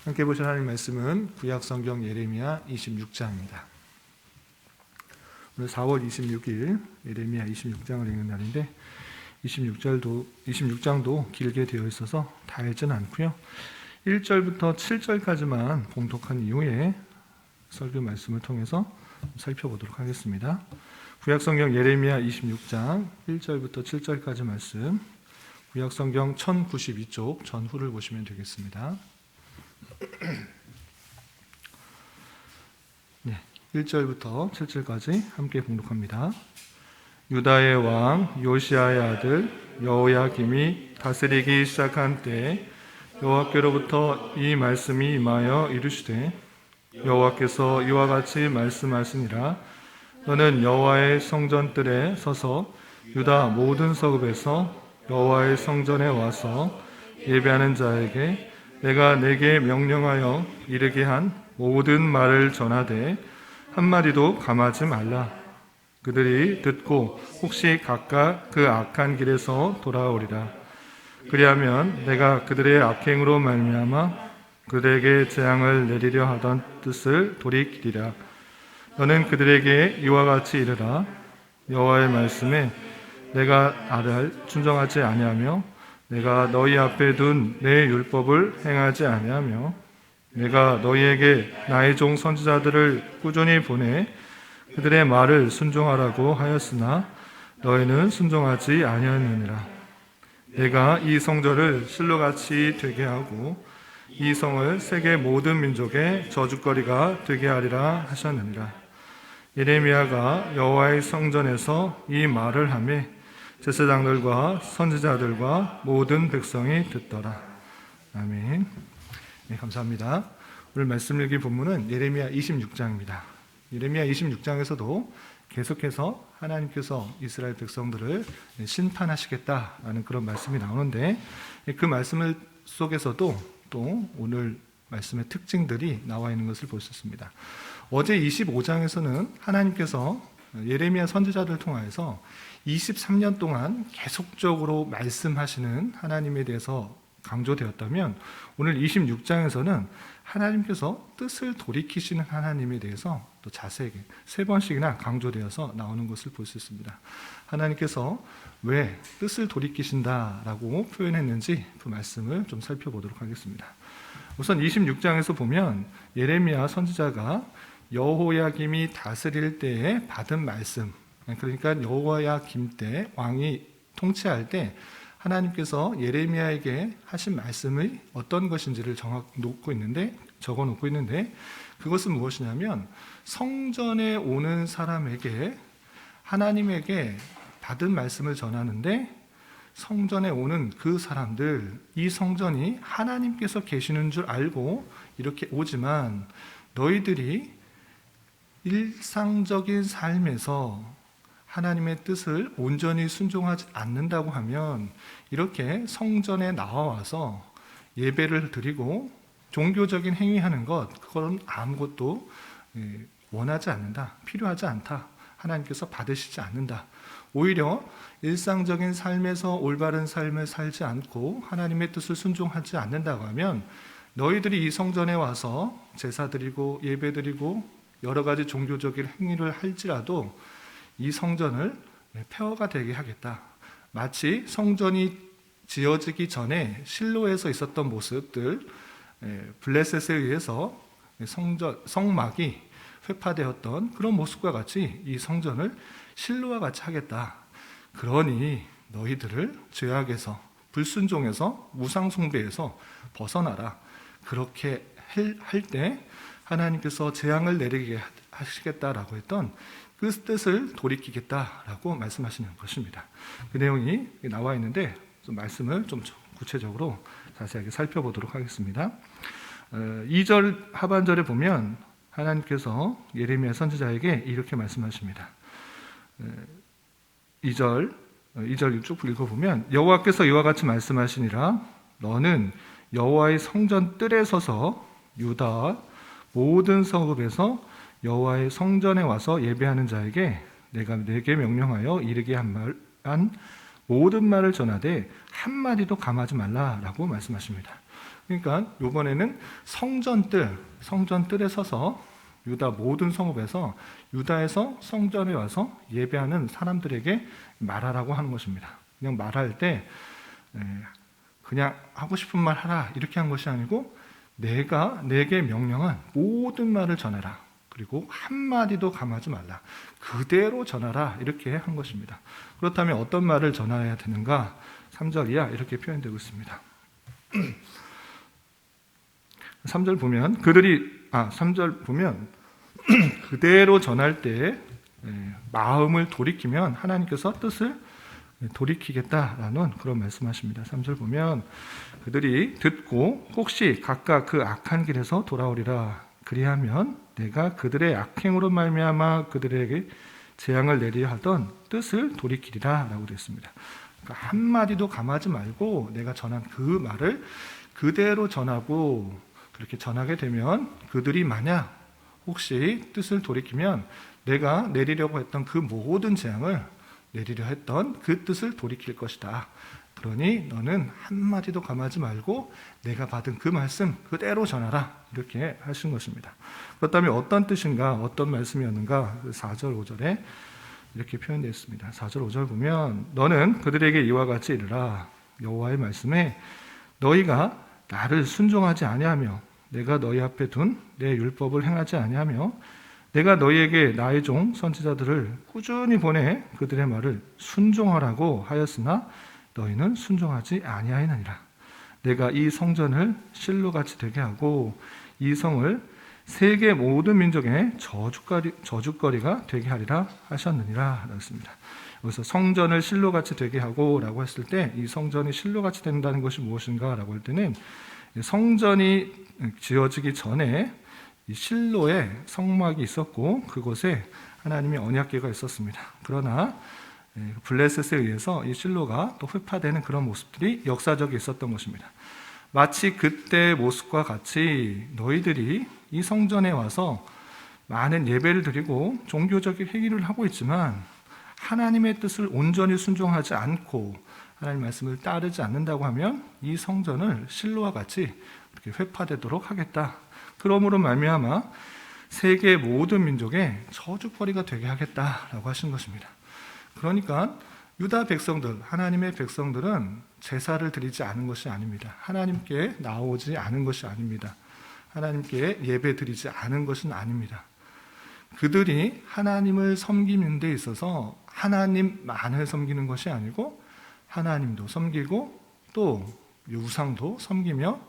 함께 보실 하나님 말씀은 구약성경 예레미야 26장입니다. 오늘 4월 26일 예레미야 26장을 읽는 날인데 26장도 길게 되어 있어서 다 읽지는 않고요. 1절부터 7절까지만 봉독한 이후에 설교 말씀을 통해서 살펴보도록 하겠습니다. 구약성경 예레미야 26장 1절부터 7절까지 말씀, 구약성경 1092쪽 전후를 보시면 되겠습니다. 1절부터 7절까지 함께 봉독합니다. 유다의 왕 요시야의 아들 여호야김이 다스리기 시작한 때에 여호와께로부터 이 말씀이 임하여 이르시되, 여호와께서 이와 같이 말씀하시니라. 너는 여호와의 성전뜰에 서서 유다 모든 성읍에서 여호와의 성전에 와서 예배하는 자에게 내가 내게 명령하여 이르게 한 모든 말을 전하되 한마디도 감하지 말라. 그들이 듣고 혹시 각각 그 악한 길에서 돌아오리라. 그리하면 내가 그들의 악행으로 말미암아 그들에게 재앙을 내리려 하던 뜻을 돌이키리라. 너는 그들에게 이와 같이 이르라. 여호와의 말씀에 내가 나를 순종하지 아니하며 내가 너희 앞에 둔 내 율법을 행하지 아니하며 내가 너희에게 나의 종 선지자들을 꾸준히 보내 그들의 말을 순종하라고 하였으나 너희는 순종하지 아니하느니라. 내가 이 성전을 실로같이 되게 하고 이 성을 세계 모든 민족의 저주거리가 되게 하리라 하셨느니라. 예레미야가 여호와의 성전에서 이 말을 하며 제사장들과 선지자들과 모든 백성이 듣더라. 아멘. 네, 감사합니다. 오늘 말씀 읽기 본문은 예레미야 26장입니다. 예레미야 26장에서도 계속해서 하나님께서 이스라엘 백성들을 심판하시겠다라는 그런 말씀이 나오는데, 그 말씀 속에서도 또 오늘 말씀의 특징들이 나와 있는 것을 볼 수 있습니다. 어제 25장에서는 하나님께서 예레미야 선지자들을 통하여서 23년 동안 계속적으로 말씀하시는 하나님에 대해서 강조되었다면, 오늘 26장에서는 하나님께서 뜻을 돌이키시는 하나님에 대해서 또 자세하게 3번씩이나 강조되어서 나오는 것을 볼 수 있습니다. 하나님께서 왜 뜻을 돌이키신다라고 표현했는지 그 말씀을 좀 살펴보도록 하겠습니다. 우선 26장에서 보면 예레미야 선지자가 여호야김이 다스릴 때에 받은 말씀, 그러니까 여호야김 때 왕이 통치할 때 하나님께서 예레미야에게 하신 말씀이 어떤 것인지를 적어 놓고 있는데, 그것은 무엇이냐면 성전에 오는 사람에게 하나님에게 받은 말씀을 전하는데, 성전에 오는 그 사람들, 이 성전이 하나님께서 계시는 줄 알고 이렇게 오지만 너희들이 일상적인 삶에서 하나님의 뜻을 온전히 순종하지 않는다고 하면 이렇게 성전에 나와서 예배를 드리고 종교적인 행위하는 것, 그건 아무것도 원하지 않는다, 필요하지 않다, 하나님께서 받으시지 않는다. 오히려 일상적인 삶에서 올바른 삶을 살지 않고 하나님의 뜻을 순종하지 않는다고 하면 너희들이 이 성전에 와서 제사 드리고 예배 드리고 여러 가지 종교적인 행위를 할지라도 이 성전을 폐허가 되게 하겠다. 마치 성전이 지어지기 전에 실로에서 있었던 모습들, 블레셋에 의해서 성막이 회파되었던 그런 모습과 같이 이 성전을 실로와 같이 하겠다. 그러니 너희들을 죄악에서, 불순종에서, 우상숭배에서 벗어나라. 그렇게 할 때 하나님께서 재앙을 내리게 하시겠다라고 했던 그 뜻을 돌이키겠다라고 말씀하시는 것입니다. 그 내용이 나와 있는데 좀 말씀을 좀 구체적으로 자세하게 살펴보도록 하겠습니다. 2절 하반절에 보면 하나님께서 예레미야 선지자에게 이렇게 말씀하십니다. 2절 쭉 읽어보면 여호와께서 이와 같이 말씀하시니라. 너는 여호와의 성전 뜰에 서서 유다 모든 성읍에서 여호와의 성전에 와서 예배하는 자에게 내가 내게 명령하여 이르게 한 모든 말을 전하되 한마디도 감하지 말라라고 말씀하십니다. 그러니까 이번에는 성전뜰에 서서 유다 모든 성읍에서 유다에서 성전에 와서 예배하는 사람들에게 말하라고 하는 것입니다. 그냥 말할 때 그냥 하고 싶은 말 하라 이렇게 한 것이 아니고 내가 내게 명령한 모든 말을 전해라. 그리고 한마디도 감하지 말라. 그대로 전하라 이렇게 한 것입니다. 그렇다면 어떤 말을 전해야 되는가? 3절 이하 이렇게 표현되고 있습니다. 3절 보면 3절 보면 그대로 전할 때 마음을 돌이키면 하나님께서 뜻을 돌이키겠다라는 그런 말씀하십니다. 3절 보면 그들이 듣고 혹시 각각 그 악한 길에서 돌아오리라. 그리하면 내가 그들의 악행으로 말미암아 그들에게 재앙을 내리려 하던 뜻을 돌이키리라 라고 되어 있습니다. 그러니까 한마디도 감하지 말고 내가 전한 그 말을 그대로 전하고 그렇게 전하게 되면 그들이 만약 혹시 뜻을 돌이키면 내가 내리려고 했던 그 모든 재앙을 내리려 했던 그 뜻을 돌이킬 것이다. 그러니 너는 한마디도 감하지 말고 내가 받은 그 말씀 그대로 전하라. 이렇게 하신 것입니다. 그렇다면 어떤 뜻인가? 어떤 말씀이었는가? 4절, 5절에 이렇게 표현되어 있습니다. 4절, 5절 보면 너는 그들에게 이와 같이 이르라. 여호와의 말씀에 너희가 나를 순종하지 아니하며 내가 너희 앞에 둔 내 율법을 행하지 아니하며 내가 너희에게 나의 종 선지자들을 꾸준히 보내 그들의 말을 순종하라고 하였으나 너희는 순종하지 아니하였느니라. 내가 이 성전을 실로같이 되게 하고 이 성을 세계 모든 민족의 저주거리가 되게 하리라 하셨느니라 라였습니다. 여기서 성전을 실로같이 되게 하고 라고 했을 때 이 성전이 실로같이 된다는 것이 무엇인가 라고 할 때는 성전이 지어지기 전에 이 실로에 성막이 있었고 그곳에 하나님의 언약궤가 있었습니다. 그러나 블레셋에 의해서 이 실로가 또 회파되는 그런 모습들이 역사적에 있었던 것입니다. 마치 그때의 모습과 같이 너희들이 이 성전에 와서 많은 예배를 드리고 종교적인 행위를 하고 있지만 하나님의 뜻을 온전히 순종하지 않고 하나님 말씀을 따르지 않는다고 하면 이 성전을 실로와 같이 이렇게 회파되도록 하겠다. 그러므로 말미암아 세계 모든 민족의 저주거리가 되게 하겠다라고 하신 것입니다. 그러니까 유다 백성들, 하나님의 백성들은 제사를 드리지 않은 것이 아닙니다. 하나님께 나오지 않은 것이 아닙니다. 하나님께 예배 드리지 않은 것은 아닙니다. 그들이 하나님을 섬기는 데 있어서 하나님만을 섬기는 것이 아니고 하나님도 섬기고 또 우상도 섬기며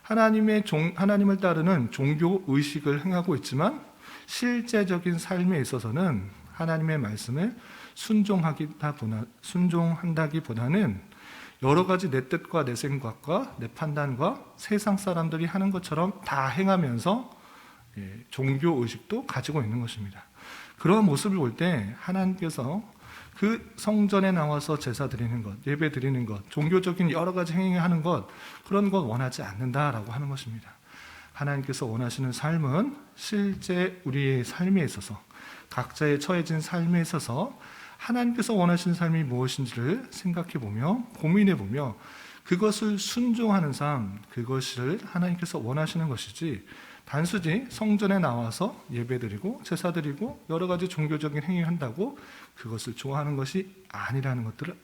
하나님을 따르는 종교 의식을 행하고 있지만 실제적인 삶에 있어서는 하나님의 말씀을 순종한다기보다는 여러 가지 내 뜻과 내 생각과 내 판단과 세상 사람들이 하는 것처럼 다 행하면서 종교 의식도 가지고 있는 것입니다. 그런 모습을 볼 때 하나님께서 그 성전에 나와서 제사 드리는 것, 예배 드리는 것, 종교적인 여러 가지 행위하는 것, 그런 것 원하지 않는다라고 하는 것입니다. 하나님께서 원하시는 삶은 실제 우리의 삶에 있어서 각자의 처해진 삶에 있어서 하나님께서 원하시는 삶이 무엇인지를 생각해보며 고민해보며 그것을 순종하는 삶, 그것을 하나님께서 원하시는 것이지 단순히 성전에 나와서 예배드리고 제사드리고 여러 가지 종교적인 행위를 한다고 그것을 좋아하는 것이 아니라는 것들을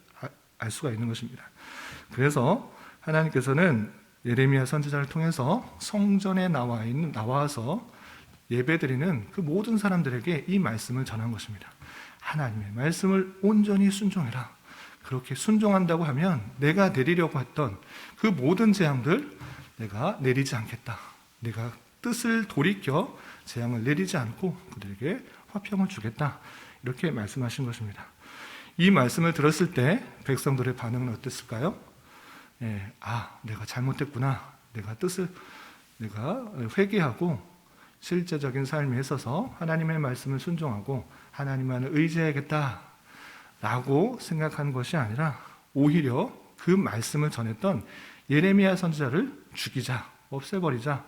알 수가 있는 것입니다. 그래서 하나님께서는 예레미야 선지자를 통해서 성전에 나와서 예배드리는 그 모든 사람들에게 이 말씀을 전한 것입니다. 하나님의 말씀을 온전히 순종해라. 그렇게 순종한다고 하면 내가 내리려고 했던 그 모든 재앙들 내가 내리지 않겠다. 내가 뜻을 돌이켜 재앙을 내리지 않고 그들에게 화평을 주겠다. 이렇게 말씀하신 것입니다. 이 말씀을 들었을 때 백성들의 반응은 어땠을까요? 내가 잘못했구나. 내가 회개하고 실제적인 삶에 있어서 하나님의 말씀을 순종하고 하나님만을 의지해야겠다 라고 생각한 것이 아니라 오히려 그 말씀을 전했던 예레미야 선지자를 죽이자, 없애버리자,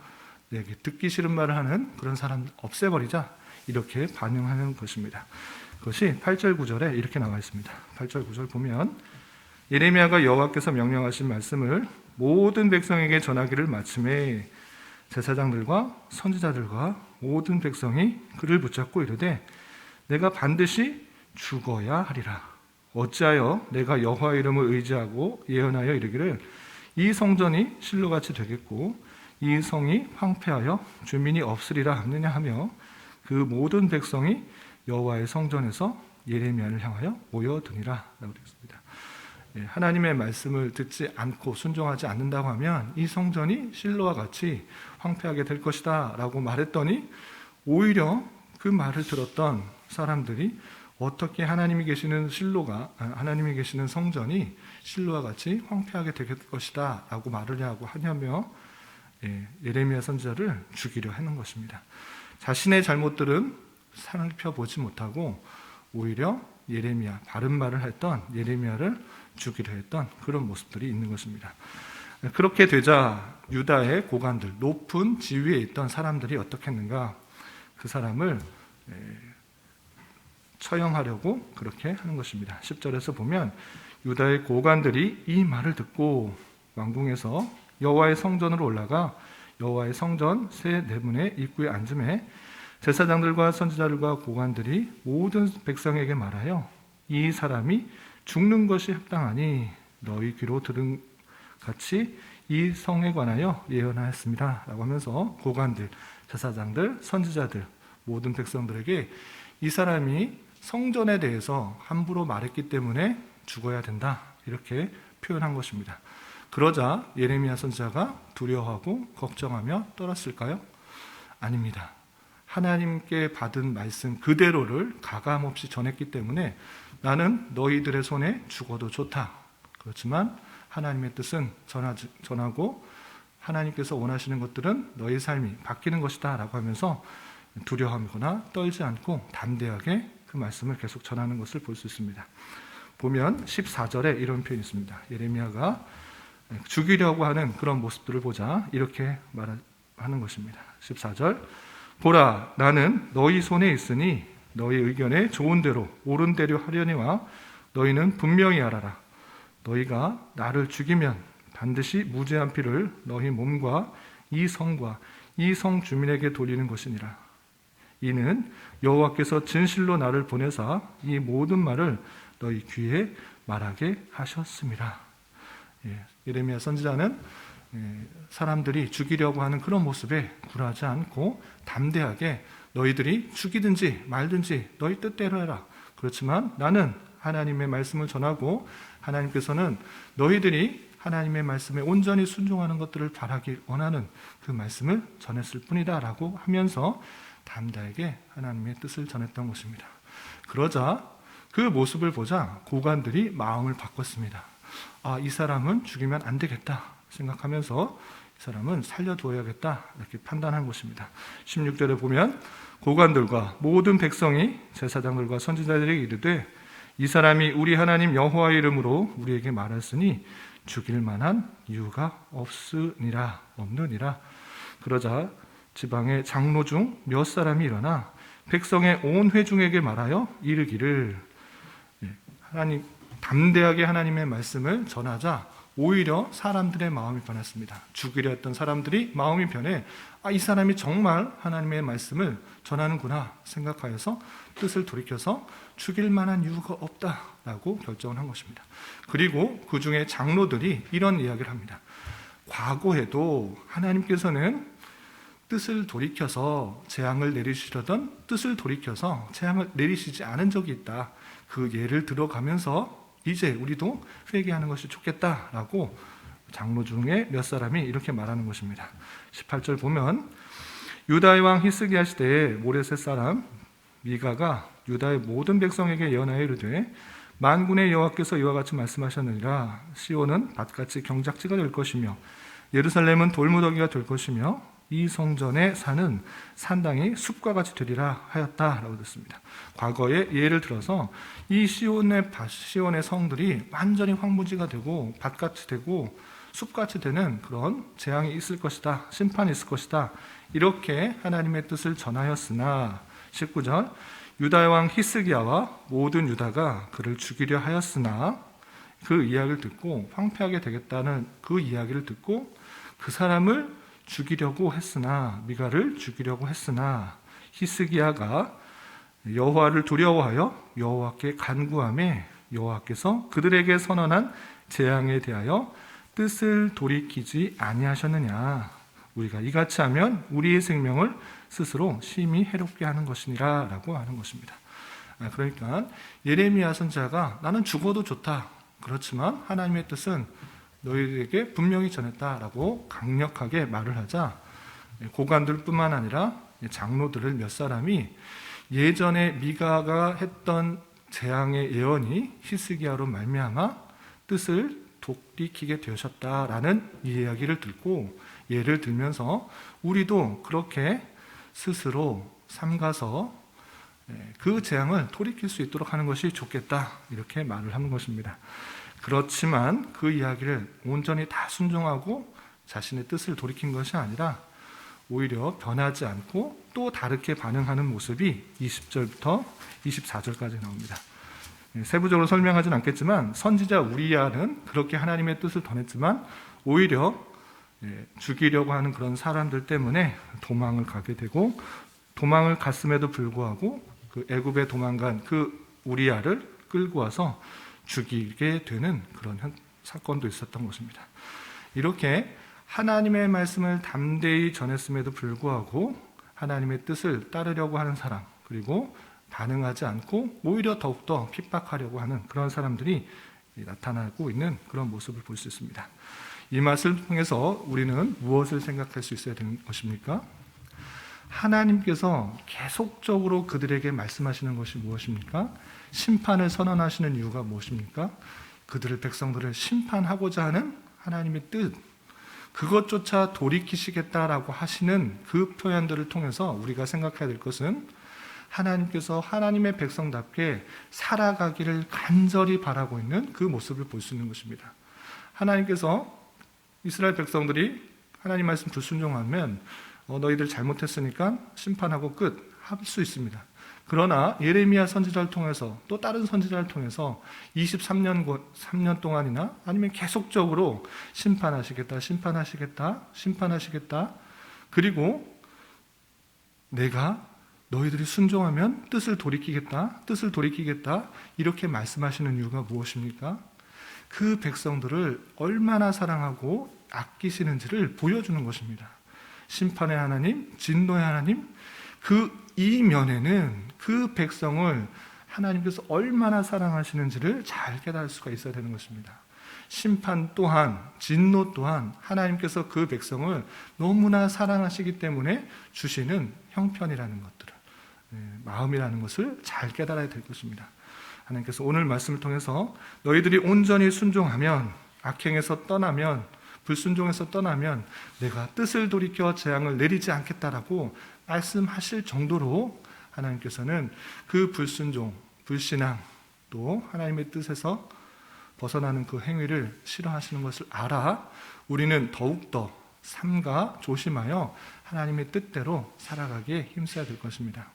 내게 듣기 싫은 말을 하는 그런 사람 없애버리자 이렇게 반응하는 것입니다. 그것이 8절 9절에 이렇게 나와 있습니다. 8절 9절 보면 예레미야가 여호와께서 명령하신 말씀을 모든 백성에게 전하기를 마침에 제사장들과 선지자들과 모든 백성이 그를 붙잡고 이르되 내가 반드시 죽어야 하리라. 어찌하여 내가 여호와 이름을 의지하고 예언하여 이르기를 이 성전이 실로같이 되겠고 이 성이 황폐하여 주민이 없으리라 하느냐 하며 그 모든 백성이 여호와의 성전에서 예레미야를 향하여 모여드니라 라고 되어 있습니다. 하나님의 말씀을 듣지 않고 순종하지 않는다고 하면 이 성전이 실로와 같이 황폐하게 될 것이다 라고 말했더니 오히려 그 말을 들었던 사람들이 어떻게 하나님이 계시는 하나님이 계시는 성전이 실로와 같이 황폐하게 될 것이다 라고 말을 하고 하냐며 예레미야 선지자를 죽이려 하는 것입니다. 자신의 잘못들은 살펴보지 못하고 오히려 예레미야, 바른 말을 했던 예레미야를 죽이려 했던 그런 모습들이 있는 것입니다. 그렇게 되자 유다의 고관들, 높은 지위에 있던 사람들이 어떻게 했는가? 그 사람을 처형하려고 그렇게 하는 것입니다. 10절에서 보면 유다의 고관들이 이 말을 듣고 왕궁에서 여호와의 성전으로 올라가 여호와의 성전 새 내문의 입구에 앉음에 제사장들과 선지자들과 고관들이 모든 백성에게 말하여 이 사람이 죽는 것이 합당하니 너희 귀로 들은 같이 이 성에 관하여 예언하였습니다 라고 하면서 고관들, 제사장들, 선지자들 모든 백성들에게 이 사람이 성전에 대해서 함부로 말했기 때문에 죽어야 된다 이렇게 표현한 것입니다. 그러자 예레미야 선지자가 두려워하고 걱정하며 떨었을까요? 아닙니다. 하나님께 받은 말씀 그대로를 가감없이 전했기 때문에 나는 너희들의 손에 죽어도 좋다. 그렇지만 하나님의 뜻은 전하고 하나님께서 원하시는 것들은 너희 삶이 바뀌는 것이다 라고 하면서 두려워하거나 떨지 않고 담대하게 그 말씀을 계속 전하는 것을 볼 수 있습니다. 보면 14절에 이런 표현이 있습니다. 예레미야가 죽이려고 하는 그런 모습들을 보자 이렇게 말하는 것입니다. 14절 보라 나는 너희 손에 있으니 너희 의견에 좋은 대로 옳은 대로 하려니와 너희는 분명히 알아라. 너희가 나를 죽이면 반드시 무죄한 피를 너희 몸과 이 성과 이 성 주민에게 돌리는 것이니라. 이는 여호와께서 진실로 나를 보내사 이 모든 말을 너희 귀에 말하게 하셨습니다. 예레미야 선지자는 사람들이 죽이려고 하는 그런 모습에 굴하지 않고 담대하게 너희들이 죽이든지 말든지 너희 뜻대로 해라. 그렇지만 나는 하나님의 말씀을 전하고 하나님께서는 너희들이 하나님의 말씀에 온전히 순종하는 것들을 바라길 원하는 그 말씀을 전했을 뿐이다 라고 하면서 담대하게 하나님의 뜻을 전했던 것입니다. 그러자 그 모습을 보자 고관들이 마음을 바꿨습니다. 이 사람은 죽이면 안 되겠다 생각하면서 이 사람은 살려두어야겠다 이렇게 판단한 것입니다. 16절에 보면 고관들과 모든 백성이 제사장들과 선지자들에게 이르되 이 사람이 우리 하나님 여호와의 이름으로 우리에게 말했으니 죽일 만한 이유가 없느니라. 그러자 지방의 장로 중 몇 사람이 일어나 백성의 온 회중에게 말하여 이르기를 하나님 담대하게 하나님의 말씀을 전하자 오히려 사람들의 마음이 변했습니다. 죽이려 했던 사람들이 마음이 변해 이 사람이 정말 하나님의 말씀을 전하는구나 생각하여서 뜻을 돌이켜서 죽일 만한 이유가 없다라고 결정을 한 것입니다. 그리고 그 중에 장로들이 이런 이야기를 합니다. 과거에도 하나님께서는 뜻을 돌이켜서 재앙을 내리시려던 뜻을 돌이켜서 재앙을 내리시지 않은 적이 있다. 그 예를 들어가면서 이제 우리도 회개하는 것이 좋겠다라고 장로 중에 몇 사람이 이렇게 말하는 것입니다. 18절 보면 유다의 왕 히스기야 시대에 모레셋 사람 미가가 유다의 모든 백성에게 예언하여 이르되 만군의 여호와께서 이와 같이 말씀하셨느니라. 시온은 밭같이 경작지가 될 것이며 예루살렘은 돌무더기가 될 것이며 이 성전의 산은 산당이 숲과 같이 되리라 하였다라고 됐습니다. 과거에 예를 들어서 이 시온의 성들이 완전히 황무지가 되고 밭같이 되고 숲같이 되는 그런 재앙이 있을 것이다. 심판이 있을 것이다. 이렇게 하나님의 뜻을 전하였으나 19절 유다의 왕 히스기야와 모든 유다가 그를 죽이려 하였으나 그 이야기를 듣고 황폐하게 되겠다는 그 이야기를 듣고 그 사람을 죽이려고 했으나 미가를 죽이려고 했으나 히스기야가 여호와를 두려워하여 여호와께 간구하매 여호와께서 그들에게 선언한 재앙에 대하여 뜻을 돌이키지 아니하셨느냐. 우리가 이같이 하면 우리의 생명을 스스로 심히 해롭게 하는 것이니라 라고 하는 것입니다. 그러니까 예레미야 선지자가 나는 죽어도 좋다. 그렇지만 하나님의 뜻은 너희에게 분명히 전했다라고 강력하게 말을 하자 고관들뿐만 아니라 장로들을 몇 사람이 예전에 미가가 했던 재앙의 예언이 히스기야로 말미암아 뜻을 돌이키게 되셨다라는 이야기를 듣고 예를 들면서 우리도 그렇게 스스로 삼가서 그 재앙을 돌이킬 수 있도록 하는 것이 좋겠다 이렇게 말을 하는 것입니다. 그렇지만 그 이야기를 온전히 다 순종하고 자신의 뜻을 돌이킨 것이 아니라 오히려 변하지 않고 또 다르게 반응하는 모습이 20절부터 24절까지 나옵니다. 세부적으로 설명하진 않겠지만 선지자 우리야는 그렇게 하나님의 뜻을 전했지만 오히려 죽이려고 하는 그런 사람들 때문에 도망을 가게 되고 도망을 갔음에도 불구하고 그 애굽에 도망간 그 우리야를 끌고 와서 죽이게 되는 그런 사건도 있었던 것입니다. 이렇게 하나님의 말씀을 담대히 전했음에도 불구하고 하나님의 뜻을 따르려고 하는 사람 그리고 반응하지 않고 오히려 더욱더 핍박하려고 하는 그런 사람들이 나타나고 있는 그런 모습을 볼 수 있습니다. 이 맛을 통해서 우리는 무엇을 생각할 수 있어야 되는 것입니까? 하나님께서 계속적으로 그들에게 말씀하시는 것이 무엇입니까? 심판을 선언하시는 이유가 무엇입니까? 그들의 백성들을 심판하고자 하는 하나님의 뜻, 그것조차 돌이키시겠다라고 하시는 그 표현들을 통해서 우리가 생각해야 될 것은 하나님께서 하나님의 백성답게 살아가기를 간절히 바라고 있는 그 모습을 볼 수 있는 것입니다. 하나님께서 이스라엘 백성들이 하나님 말씀 불순종하면 너희들 잘못했으니까 심판하고 끝 할 수 있습니다. 그러나 예레미야 선지자를 통해서 또 다른 선지자를 통해서 3년 동안이나 아니면 계속적으로 심판하시겠다 그리고 내가 너희들이 순종하면 뜻을 돌이키겠다 이렇게 말씀하시는 이유가 무엇입니까? 그 백성들을 얼마나 사랑하고 아끼시는지를 보여주는 것입니다. 심판의 하나님, 진노의 하나님, 그 이면에는 그 백성을 하나님께서 얼마나 사랑하시는지를 잘 깨달을 수가 있어야 되는 것입니다. 심판 또한, 진노 또한 하나님께서 그 백성을 너무나 사랑하시기 때문에 주시는 형편이라는 것들을, 마음이라는 것을 잘 깨달아야 될 것입니다. 하나님께서 오늘 말씀을 통해서 너희들이 온전히 순종하면, 악행에서 떠나면, 불순종에서 떠나면 내가 뜻을 돌이켜 재앙을 내리지 않겠다라고 말씀하실 정도로 하나님께서는 그 불순종, 불신앙 또 하나님의 뜻에서 벗어나는 그 행위를 싫어하시는 것을 알아 우리는 더욱더 삼가 조심하여 하나님의 뜻대로 살아가기에 힘써야 될 것입니다.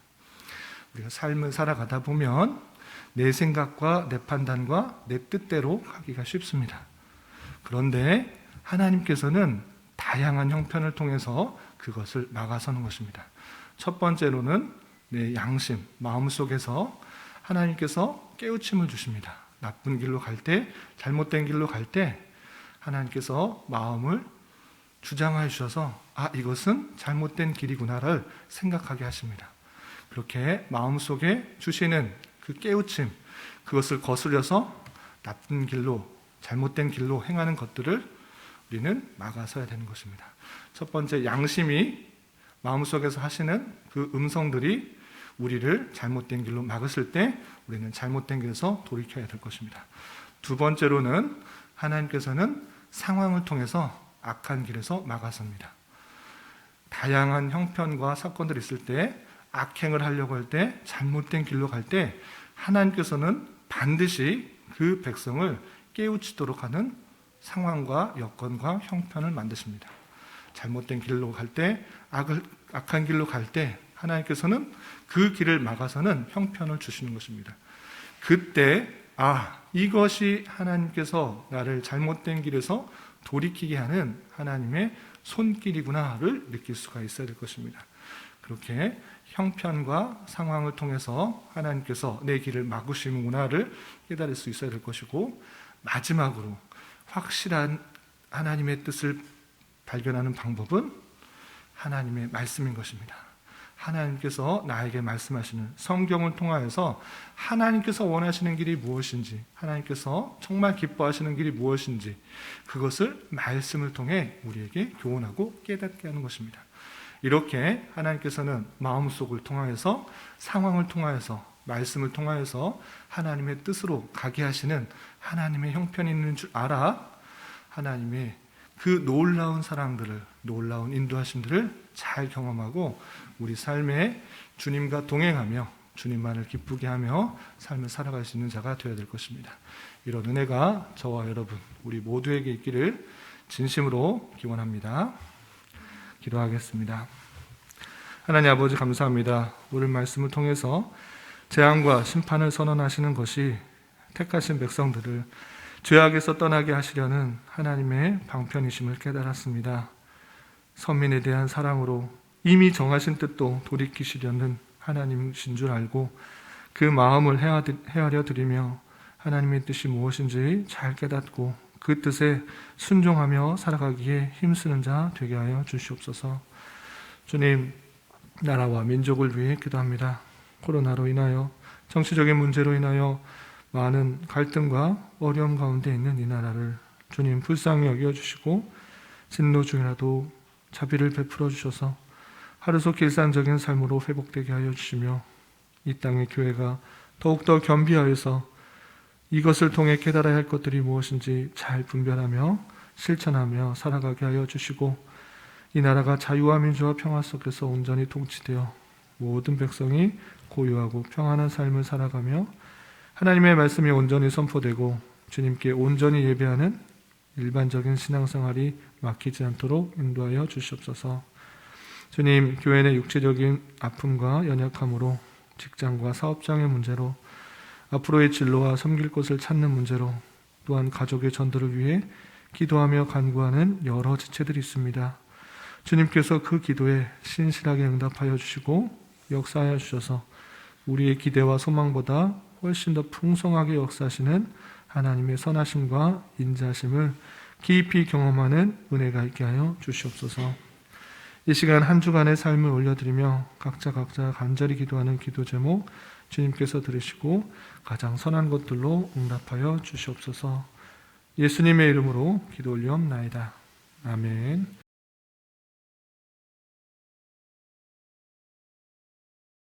우리가 삶을 살아가다 보면 내 생각과 내 판단과 내 뜻대로 하기가 쉽습니다. 그런데 하나님께서는 다양한 형편을 통해서 그것을 막아서는 것입니다. 첫 번째로는 내 양심, 마음속에서 하나님께서 깨우침을 주십니다. 나쁜 길로 갈 때, 잘못된 길로 갈 때 하나님께서 마음을 주장하여 주셔서 이것은 잘못된 길이구나를 생각하게 하십니다. 그렇게 마음속에 주시는 그 깨우침, 그것을 거스려서 나쁜 길로, 잘못된 길로 행하는 것들을 우리는 막아서야 되는 것입니다. 첫 번째, 양심이 마음속에서 하시는 그 음성들이 우리를 잘못된 길로 막으실 때 우리는 잘못된 길에서 돌이켜야 될 것입니다. 두 번째로는 하나님께서는 상황을 통해서 악한 길에서 막아섭니다. 다양한 형편과 사건들이 있을 때 악행을 하려고 할 때 잘못된 길로 갈 때 하나님께서는 반드시 그 백성을 깨우치도록 하는 상황과 여건과 형편을 만드십니다. 잘못된 길로 갈 때, 악한 길로 갈 때 하나님께서는 그 길을 막아서는 형편을 주시는 것입니다. 그때 이것이 하나님께서 나를 잘못된 길에서 돌이키게 하는 하나님의 손길이구나를 느낄 수가 있어야 될 것입니다. 그렇게 형편과 상황을 통해서 하나님께서 내 길을 막으시는구나를 깨달을 수 있어야 될 것이고, 마지막으로 확실한 하나님의 뜻을 발견하는 방법은 하나님의 말씀인 것입니다. 하나님께서 나에게 말씀하시는 성경을 통하여서 하나님께서 원하시는 길이 무엇인지, 하나님께서 정말 기뻐하시는 길이 무엇인지, 그것을 말씀을 통해 우리에게 교훈하고 깨닫게 하는 것입니다. 이렇게 하나님께서는 마음속을 통하여서, 상황을 통하여서, 말씀을 통하여서 하나님의 뜻으로 가게 하시는 하나님의 형편이 있는 줄 알아 하나님의 그 놀라운 사랑들을, 놀라운 인도하심들을 잘 경험하고 우리 삶에 주님과 동행하며 주님만을 기쁘게 하며 삶을 살아갈 수 있는 자가 되어야 될 것입니다. 이런 은혜가 저와 여러분, 우리 모두에게 있기를 진심으로 기원합니다. 기도하겠습니다. 하나님 아버지, 감사합니다. 오늘 말씀을 통해서 재앙과 심판을 선언하시는 것이 택하신 백성들을 죄악에서 떠나게 하시려는 하나님의 방편이심을 깨달았습니다. 선민에 대한 사랑으로 이미 정하신 뜻도 돌이키시려는 하나님이신 줄 알고 그 마음을 헤아려 드리며 하나님의 뜻이 무엇인지 잘 깨닫고 그 뜻에 순종하며 살아가기에 힘쓰는 자 되게 하여 주시옵소서. 주님, 나라와 민족을 위해 기도합니다. 코로나로 인하여, 정치적인 문제로 인하여 많은 갈등과 어려움 가운데 있는 이 나라를 주님 불쌍히 여겨주시고 진노 중이라도 자비를 베풀어 주셔서 하루속 일상적인 삶으로 회복되게 하여 주시며 이 땅의 교회가 더욱더 겸비하여서 이것을 통해 깨달아야 할 것들이 무엇인지 잘 분별하며 실천하며 살아가게 하여 주시고 이 나라가 자유와 민주와 평화 속에서 온전히 통치되어 모든 백성이 고요하고 평안한 삶을 살아가며 하나님의 말씀이 온전히 선포되고 주님께 온전히 예배하는 일반적인 신앙생활이 막히지 않도록 인도하여 주시옵소서. 주님, 교회 내 육체적인 아픔과 연약함으로, 직장과 사업장의 문제로, 앞으로의 진로와 섬길 곳을 찾는 문제로, 또한 가족의 전도를 위해 기도하며 간구하는 여러 지체들이 있습니다. 주님께서 그 기도에 신실하게 응답하여 주시고 역사하여 주셔서 우리의 기대와 소망보다 훨씬 더 풍성하게 역사하시는 하나님의 선하심과 인자심을 깊이 경험하는 은혜가 있게 하여 주시옵소서. 이 시간 한 주간의 삶을 올려드리며 각자 간절히 기도하는 기도 제목 주님께서 들으시고 가장 선한 것들로 응답하여 주시옵소서. 예수님의 이름으로 기도 올리옵나이다. 아멘.